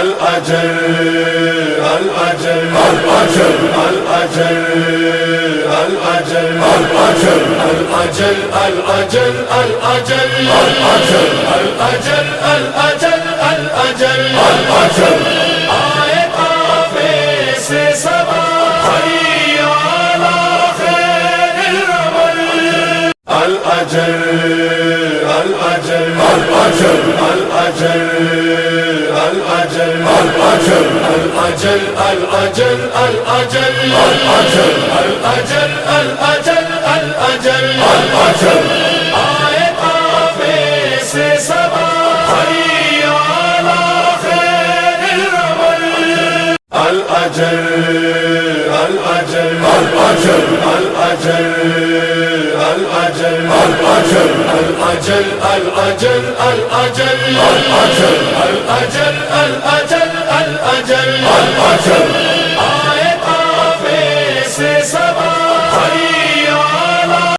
الأجل الأجل الأجل الأجل الأجل الأجل الأجل الأجل الأجل الأجل الأجل الأجل الأجل الأجل آئے کعبے سے صبا حی علی خیر العمل الأجل الأجل الأجل الأجل الأجل الأجل الأجل الأجل الأجل الأجل الأجل الأجل الأجل الأجل آئے کعبے سے صبا حی علی خیر العمل الأجل الأجل الأجل الأجل الأجل الأجل الأجل الأجل الأجل الأجل الأجل الأجل الأجل الأجل